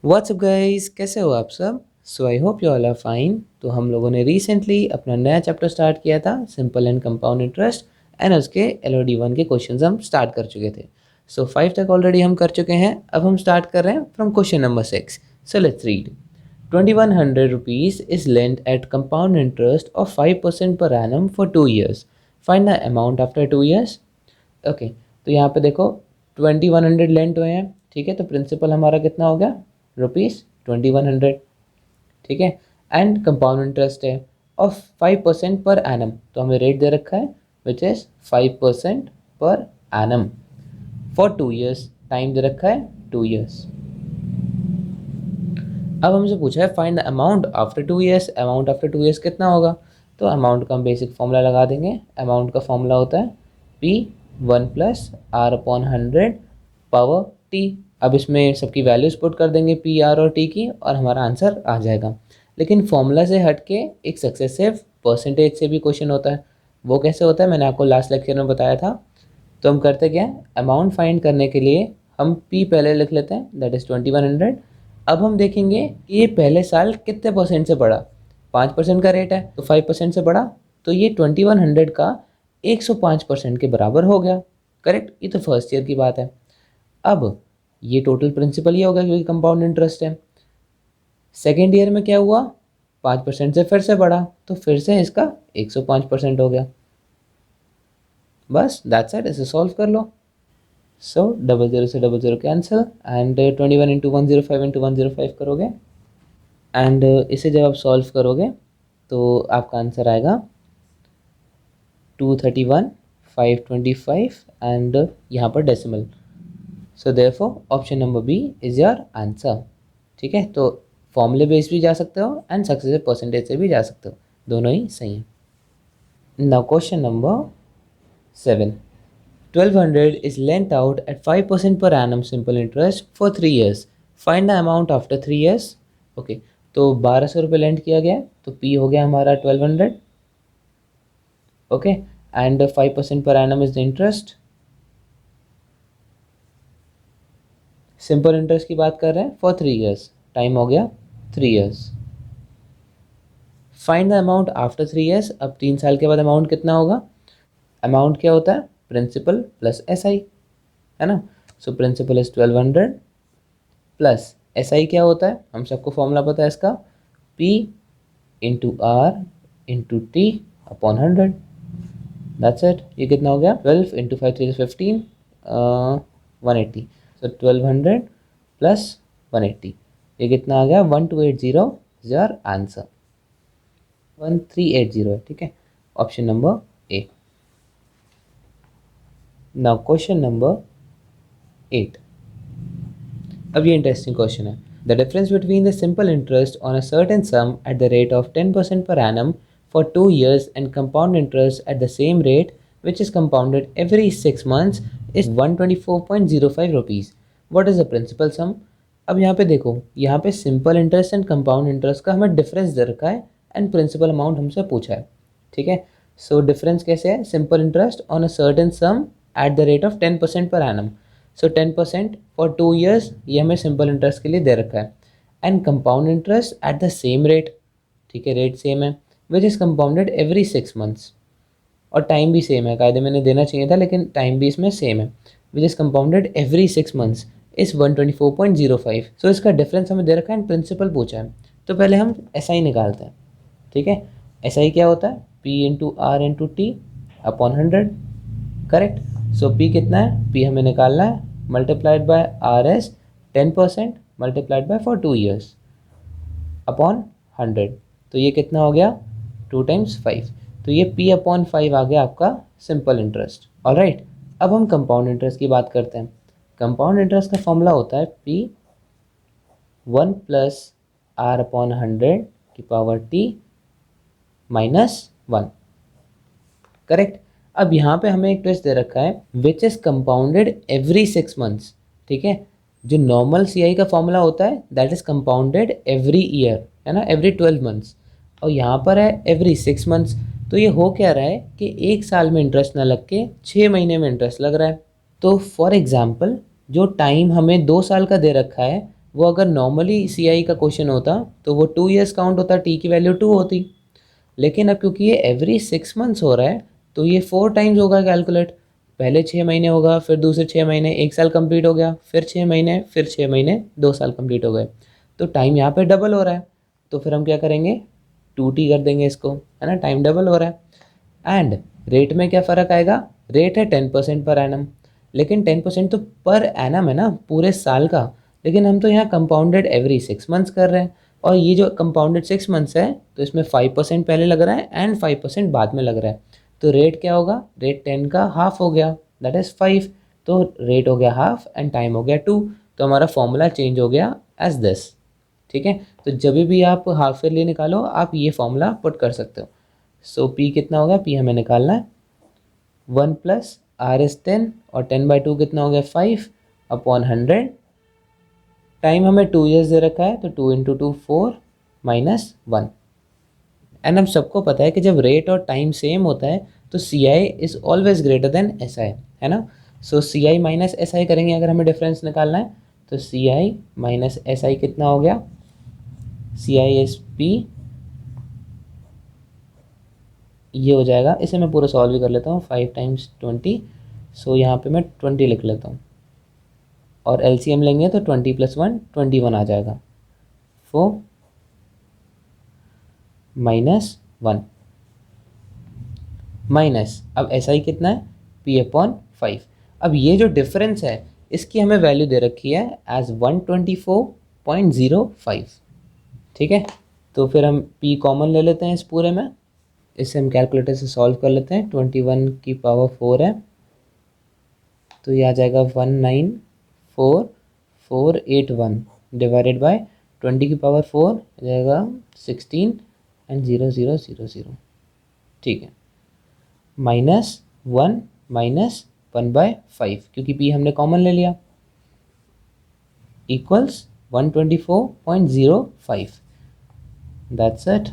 WhatsApp guys, कैसे हो आप सब। So I hope you all are fine. तो हम लोगों ने रिसेंटली अपना नया चैप्टर स्टार्ट किया था, simple and compound interest, and उसके LOD 1 के क्वेश्चंस हम स्टार्ट कर चुके थे। सो 5 तक ऑलरेडी हम कर चुके हैं। अब हम स्टार्ट कर रहे हैं from question number 6। So let's read. 2100 rupees is lent at compound interest of 5% per annum for 2 years. Find the amount after 2 years. Okay, तो यहाँ पे देखो 2100 लेंट हुए हैं, ठीक है। तो प्रिंसिपल हमारा कितना हो गया, ₹2100, ठीक है। एंड कंपाउंड इंटरेस्ट है ऑफ 5% पर एनम, तो हमें रेट दे रखा है विच is 5% per annum for 2 years, time दे रखा है 2 ईयर्स। अब हमसे पूछा है find the amount after 2 years. Amount after 2 years कितना होगा, तो अमाउंट का हम बेसिक फॉर्मूला लगा देंगे। अमाउंट का फॉर्मूला होता है P1 + R/100 पावर T। अब इसमें सबकी वैल्यूज पुट कर देंगे P, R और T की, और हमारा आंसर आ जाएगा। लेकिन फॉर्मूला से हट के एक सक्सेसिव परसेंटेज से भी क्वेश्चन होता है। वो कैसे होता है, मैंने आपको लास्ट लेक्चर में बताया था। तो हम करते क्या है, अमाउंट फाइंड करने के लिए हम P पहले लिख लेते हैं, दैट इज़ 2100। अब हम देखेंगे कि ये पहले साल कितने परसेंट से बढ़ा। 5% का रेट है तो 5% से बढ़ा, तो ये 2100 का 105% के बराबर हो गया। करेक्ट, ये तो फर्स्ट ईयर की बात है। अब ये टोटल प्रिंसिपल ये होगा क्योंकि कंपाउंड इंटरेस्ट है। सेकेंड ईयर में क्या हुआ, 5% से फिर से बढ़ा, तो फिर से इसका 105% हो गया। बस दैट्स इट, इसे सॉल्व कर लो। सो 00 से 00 कैंसिल, एंड 21 × 105 × 105 करोगे, एंड इसे जब आप सॉल्व करोगे तो आपका आंसर आएगा 231 525, एंड यहाँ पर decimal. So therefore option number B is your answer, ठीक है। तो फॉर्मूले बेस भी जा सकते हो एंड सक्सेसिव परसेंटेज से भी जा सकते हो, दोनों ही सही हैं। Now question number 7। 1200 is lent out at 5% per annum simple interest for 3 years. Find the amount after 3 years. Okay, तो 1200 रुपये लेंट किया गया, तो P हो गया हमारा 1200, okay, and 5% per annum is the interest. Simple interest की बात कर रहे हैं फॉर 3 ईयर्स, टाइम हो गया 3 years. Find the amount after 3 years. अब 3 साल के बाद अमाउंट कितना होगा। अमाउंट क्या होता है, प्रिंसिपल प्लस SI, है ना। So principal is 1200 plus SI क्या होता है, हम सबको फॉर्मूला पता है इसका, P × R × T upon 100। That's it. ये कितना हो गया, 12 × 5 3 15, 180। सो 1200 प्लस 180, ये कितना आ गया, 1280 इज योर आंसर। 1380 है, ठीक है। Option number A. Now question number 8। अब ये इंटरेस्टिंग क्वेश्चन है। The difference between the simple interest on a certain some at the rate of 10% per annum for 2 years and compound interest at the same rate which is compounded every 6 months is 124.05 rupees. What is the principal sum? अब यहाँ पे देखो, यहाँ पे simple interest and compound interest का हमें difference दे रखा है एंड प्रिंसिपल अमाउंट हमसे पूछा है, ठीक है। सो डिफरेंस कैसे है, simple interest on a certain some at the rate of 10% per annum. So 10% for 2 years, ये हमें सिंपल इंटरेस्ट के लिए दे रखा है, and compound interest at the same rate, ठीक है, रेट सेम है, which is compounded every 6 months, और टाइम भी सेम है, कायदे मैंने देना चाहिए था लेकिन टाइम भी इसमें सेम है, which is compounded every 6 months is 124.05। सो इसका डिफरेंस हमें दे रखा है एंड प्रिंसिपल पूछा है। तो पहले हम SI निकालते हैं, ठीक है। SI क्या होता है, P × R × T upon 100, correct. सो P कितना है, P हमें निकालना है, multiplied by RS 10% multiplied by for 2 years upon 100, तो ये कितना हो गया, 2 × 5, तो ये P/5 आ गया आपका सिंपल इंटरेस्ट। ऑलराइट, अब हम कंपाउंड इंटरेस्ट की बात करते हैं। कंपाउंड इंटरेस्ट का फॉर्मूला होता है P1 + R/100 की पावर T - 1, करेक्ट। अब यहाँ पे हमें एक ट्विस्ट दे रखा है which is compounded every 6 months, ठीक है। जो नॉर्मल CI का फॉर्मूला होता है that is compounded every year, है ना, एवरी 12 मंथ्स, और यहाँ पर है एवरी 6 मंथ्स। तो ये हो क्या रहा है कि 1 साल में इंटरेस्ट ना लग के 6 महीने में इंटरेस्ट लग रहा है। तो फॉर एग्ज़ाम्पल जो टाइम हमें 2 साल का दे रखा है वो अगर नॉर्मली CI का क्वेश्चन होता तो वो 2 ईयर्स काउंट होता, टी की वैल्यू 2 होती। लेकिन अब क्योंकि ये एवरी 6 मंथ्स हो रहा है तो ये 4 टाइम्स होगा कैलकुलेट। पहले 6 महीने होगा, फिर दूसरे 6 महीने, 1 साल कंप्लीट हो गया, फिर 6 महीने, फिर 6 महीने, 2 साल कंप्लीट हो गए। तो टाइम यहाँ पे डबल हो रहा है, तो फिर हम क्या करेंगे, 2t कर देंगे इसको, है ना, टाइम डबल हो रहा है। एंड रेट में क्या फ़र्क आएगा, रेट है 10% पर एनम, लेकिन 10% तो पर एनम है ना, पूरे साल का। लेकिन हम तो यहाँ कंपाउंडेड एवरी 6 मंथ्स कर रहे हैं, और ये जो कंपाउंडेड 6 मंथ्स है तो इसमें 5% पहले लग रहा है एंड 5% बाद में लग रहा है। तो रेट क्या होगा, रेट 10 का हाफ हो गया, दैट इज़ 5। तो रेट हो गया हाफ एंड टाइम हो गया 2। तो हमारा फॉर्मूला चेंज हो गया एज दिस। ठीक है, तो जब भी आप हाफ ईयरली निकालो आप ये फॉर्मूला पुट कर सकते हो। सो पी कितना होगा, पी हमें निकालना है 1 प्लस आर इज 10, और 10/2 कितना हो गया 5 अपॉन 100। टाइम हमें 2 ईयर्स दे रखा है तो 2 × 2 4 माइनस 1। एंड हम सबको पता है कि जब रेट और टाइम सेम होता है तो C I is always greater than S I, है ना। सो सी आई माइनस एस आई करेंगे अगर हमें डिफरेंस निकालना है, तो C I minus S I कितना हो गया, सी आई एस पी, ये हो जाएगा। इसे मैं पूरा सॉल्व भी कर लेता हूँ, 5 × 20, सो यहाँ पे मैं 20 लिख लेता हूँ, और एलसीएम लेंगे तो 20 + 1 21 आ जाएगा, 4 माइनस 1 माइनस, अब एस आई कितना है, p/5। अब ये जो डिफरेंस है इसकी हमें वैल्यू दे रखी है एज 124.05। ठीक है, तो फिर हम p कॉमन ले लेते हैं इस पूरे में, इसे हम कैलकुलेटर से सॉल्व कर लेते हैं। 21 की पावर 4 है तो ये आ जाएगा 194,481 डिवाइडेड बाय 20 की पावर 4 आ जाएगा 16 एंड 0000। ठीक है, -1 माइनस 1/5, क्योंकि p हमने कॉमन ले लिया, इक्वल्स 124.05। That's it.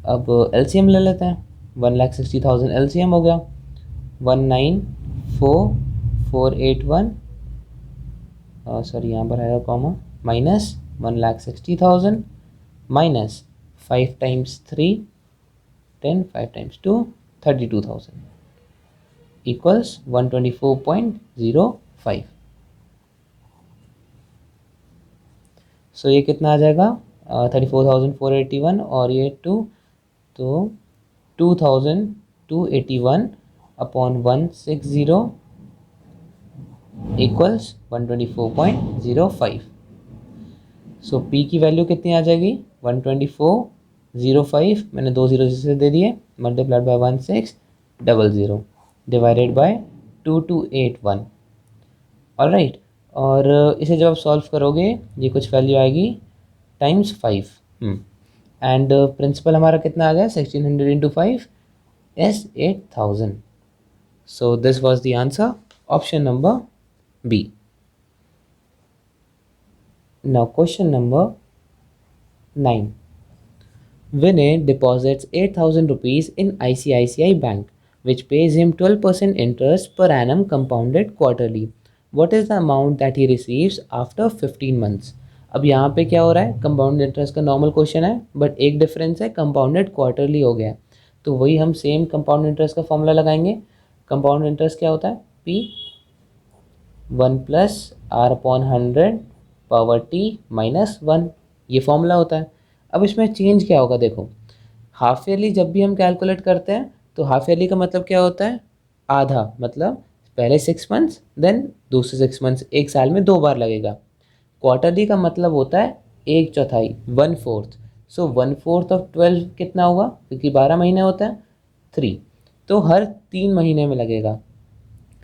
अब एलसीएम ले लेते हैं, 1,60,000 एलसीएम हो गया, 194,481, सॉरी यहाँ पर आएगा कॉमा, माइनस 1,60,000 माइनस 5 × 3 10, 5 × 2 32,000 इक्वल्स 124.05। सो ये कितना आ जाएगा, 34,481 और ये 2, तो 2,281 अपॉन 160 इक्वल्स 124.05। सो p की वैल्यू कितनी आ जाएगी, 124.05, मैंने 2 0 से दे दिए, multiplied by 1600 divided by 2281। Alright, और इसे जब आप सॉल्व करोगे ये कुछ वैल्यू आएगी टाइम्स 5। एंड प्रिंसिपल हमारा कितना आ गया, 1600 × 5 is 8,000। So this was the answer, option number B. Now question number 9. Vinay deposits 8,000 rupees in ICICI Bank, which pays him 12% interest per annum compounded quarterly. What is the amount that he receives after 15 months? अब यहाँ पे क्या हो रहा है, compound interest का normal question है, but एक डिफरेंस है, कंपाउंडेड क्वार्टरली हो गया है। तो वही हम सेम कंपाउंड इंटरेस्ट का फॉर्मूला लगाएंगे। कंपाउंड इंटरेस्ट क्या होता है, P 1 + R/100 पावर t -1, ये फॉर्मूला होता है। अब इसमें चेंज क्या होगा, देखो हाफ ईयरली जब भी हम कैलकुलेट करते हैं तो हाफ ईयरली का मतलब क्या होता है, आधा, मतलब पहले 6 मंथ्स देन दूसरे 6 मंथ्स, एक साल में 2 बार लगेगा। क्वार्टरली का मतलब होता है 1/4, 1/4। सो 1/4 ऑफ 12 कितना होगा, क्योंकि 12 महीने होता है 3, तो हर 3 महीने में लगेगा,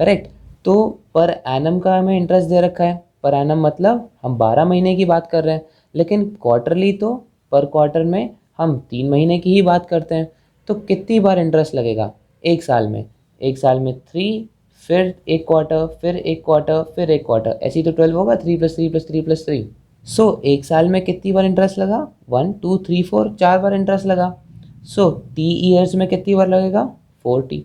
करेक्ट। तो पर एनम का हमें इंटरेस्ट दे रखा है, पर एनम मतलब हम 12 महीने की बात कर रहे हैं, लेकिन क्वार्टरली तो पर क्वार्टर में हम 3 महीने की ही बात करते हैं। तो कितनी बार इंटरेस्ट लगेगा एक साल में, एक साल में 3, फिर एक क्वार्टर, फिर एक क्वार्टर, फिर एक क्वार्टर, ऐसे ही तो 12 होगा, 3 + 3 + 3 + 3। सो एक साल में कितनी बार इंटरेस्ट लगा, 1 2 3 4, 4 बार इंटरेस्ट लगा। सो टी ईयर्स में कितनी बार लगेगा, 4t,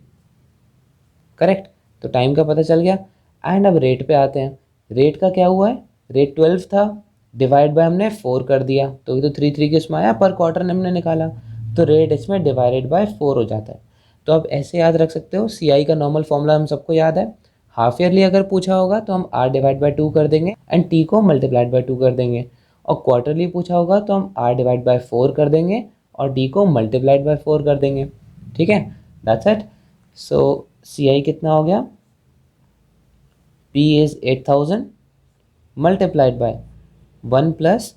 करेक्ट। तो टाइम का पता चल गया। एंड अब रेट पे आते हैं, रेट का क्या हुआ है, रेट 12 था, डिवाइड बाय हमने 4 कर दिया, तो ये तो 3 किसमें आया, पर क्वार्टर हमने निकाला, तो रेट इसमें डिवाइडेड बाय 4 हो जाता है। तो आप ऐसे याद रख सकते हो, सी आई का नॉर्मल फॉर्मूला हम सबको याद है। हाफ ईयरली अगर पूछा होगा तो हम आर डिवाइड बाय 2 कर देंगे एंड टी को मल्टीप्लाइड बाय 2 कर देंगे, और क्वार्टरली पूछा होगा तो हम आर डिवाइड बाय 4 कर देंगे और डी को मल्टीप्लाइड बाय 4 कर देंगे। ठीक है, दैट्स इट। सो सी आई कितना हो गया, P is 8000 multiplied by 1 plus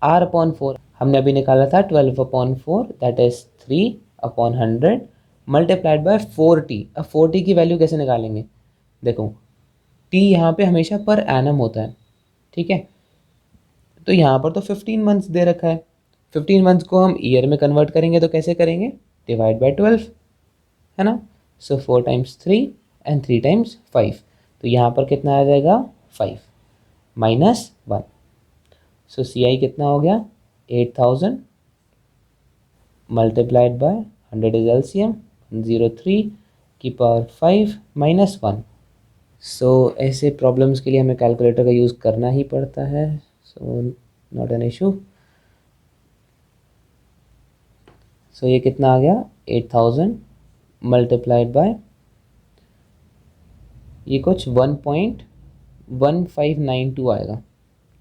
R upon 4, हमने अभी निकाला था 12 upon 4 that is 3 upon 100 multiplied by 4t। अब 4t की वैल्यू कैसे निकालेंगे, देखो t यहाँ पे हमेशा पर एनम होता है, ठीक है, तो यहाँ पर तो 15 मंथ्स दे रखा है, 15 मंथ्स को हम ईयर में कन्वर्ट करेंगे तो कैसे करेंगे, डिवाइड बाय 12, है ना। सो 4 टाइम्स 3 एंड 3 टाइम्स 5, तो यहाँ पर कितना आ जाएगा 5 माइनस 1। सो सी आई कितना हो गया 8000 मल्टीप्लाइड बाय 100 इज एलसीएम 103 की पावर 5 माइनस 1। सो ऐसे प्रॉब्लम्स के लिए हमें कैलकुलेटर का यूज़ करना ही पड़ता है, सो नॉट एन इशू। सो ये कितना आ गया 8000 मल्टीप्लाइड बाय ये कुछ 1.1592 आएगा,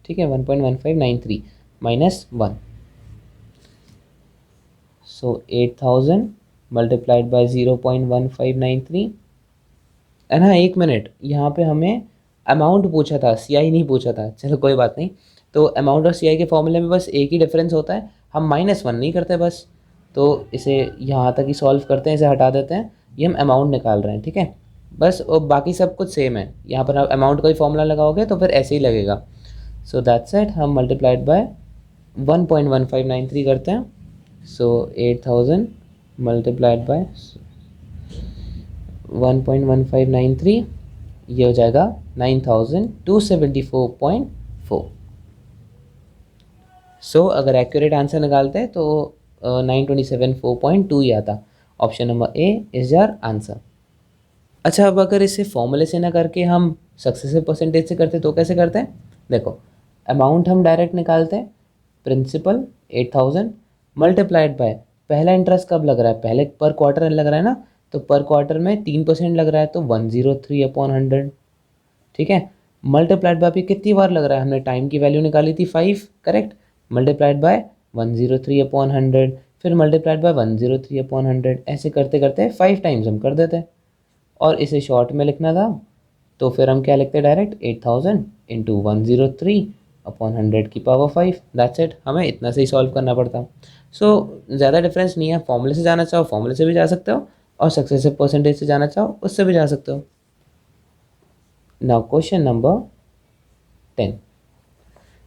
ठीक है, 1.1593 minus 1। So 8000 multiplied by 0.1593 and हाँ, 1 मिनट, यहाँ पे हमें अमाउंट पूछा था, सी आई नहीं पूछा था, चलो कोई बात नहीं। तो अमाउंट और सी आई के फॉर्मूले में बस एक ही डिफरेंस होता है, हम -1 नहीं करते बस, तो इसे यहाँ तक ही सॉल्व करते हैं, इसे हटा देते हैं, ये हम अमाउंट निकाल रहे हैं, ठीक है बस, और बाकी सब कुछ सेम है। यहाँ पर आप अमाउंट का ही फॉर्मूला लगाओगे तो फिर ऐसे ही लगेगा। सो दैट्स इट, हम मल्टीप्लाइड बाय 1.1593 करते हैं। सो 8000 मल्टीप्लाइड बाय 1.1593 ये हो जाएगा 9274.4। सो अगर एक्यूरेट आंसर निकालते हैं तो 9274.2 ही आता। Option number A is your answer. अच्छा, अब अगर इसे फॉर्मूले से ना करके हम सक्सेसिव परसेंटेज से करते तो कैसे करते हैं, देखो अमाउंट हम डायरेक्ट निकालते हैं, प्रिंसिपल 8000 मल्टीप्लाइड बाय पहला इंटरेस्ट कब लग रहा है, पहले पर क्वार्टर लग रहा है ना, तो पर क्वार्टर में 3% लग रहा है तो 103 अपॉन 100, ठीक है, मल्टीप्लाइड बाय भी कितनी बार लग रहा है, हमने टाइम की वैल्यू निकाली थी 5, करेक्ट, मल्टीप्लाइड बाय 103 अपॉन 100, फिर मल्टीप्लाइड बाय 103 अपॉन 100, ऐसे करते करते 5 टाइम्स हम कर देते हैं। और इसे शॉर्ट में लिखना था तो फिर हम क्या लिखते हैं डायरेक्ट 8000 इंटू 103 अपॉन 100 की पावर 5, दैट्स इट, हमें इतना से ही सॉल्व करना पड़ता। सो ज़्यादा डिफरेंस नहीं है, फॉर्मूले से जाना चाहो फॉर्मूले से भी जा सकते हो, और सक्सेसिव परसेंटेज से जाना चाहो उससे भी जा सकते हो। Now question number 10,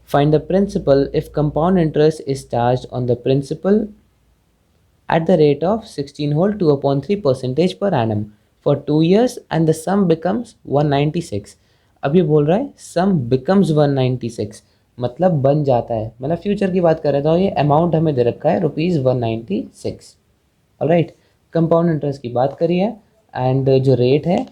find the principal if compound interest is charged on the principal at the rate of 16 whole 2/3% per annum for 2 years and the sum becomes 196। अब ये बोल रहा है sum becomes 196, मतलब बन जाता है, मतलब फ्यूचर की बात कर रहे तो ये अमाउंट हमें दे रखा है ₹196। ऑलराइट, कंपाउंड इंटरेस्ट की बात करी है एंड जो रेट है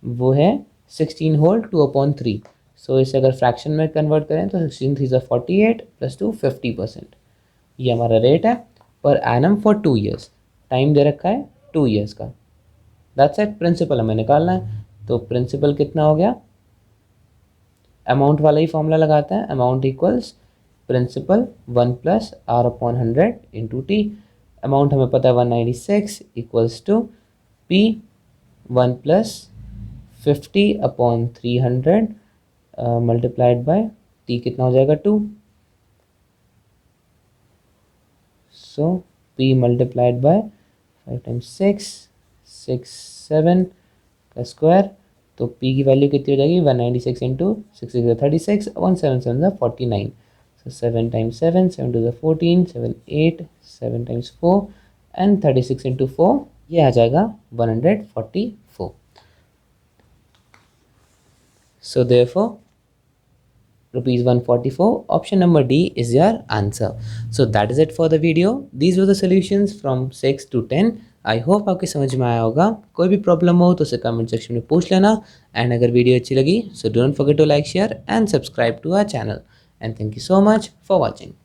वो है 16 होल 2/3। सो इसे अगर फ्रैक्शन में कन्वर्ट करें तो 16 3 48 प्लस 2 50%, ये हमारा रेट है per annum for 2 years, time दे रखा है 2 ईयर्स का, दैट्स इट। प्रिंसिपल हमें निकालना है, तो प्रिंसिपल कितना हो गया, अमाउंट वाला ही फॉर्मूला लगाते हैं, amount equals principal 1 plus R upon 100 into T, amount हमें पता है 196 equals to P 1 plus 50 upon 300 multiplied by T कितना हो जाएगा 2, so p multiplied by 5 times 6 7 का स्क्वायर, तो p की वैल्यू कितनी हो जाएगी 196 into 6 36 1 7 7 49, so 7 times 7 7 to the 14 7 8 7 times 4 and 36 into 4, ये आ जाएगा 144। so therefore rupees 144, option number D is your answer। so that is it for the video, these were the solutions from 6 to 10। I hope आपके समझ में आया होगा। कोई भी problem हो तो उसे कमेंट सेक्शन में पूछ लेना, एंड अगर वीडियो अच्छी लगी so don't forget to like share and subscribe to our channel. and thank you so much for watching.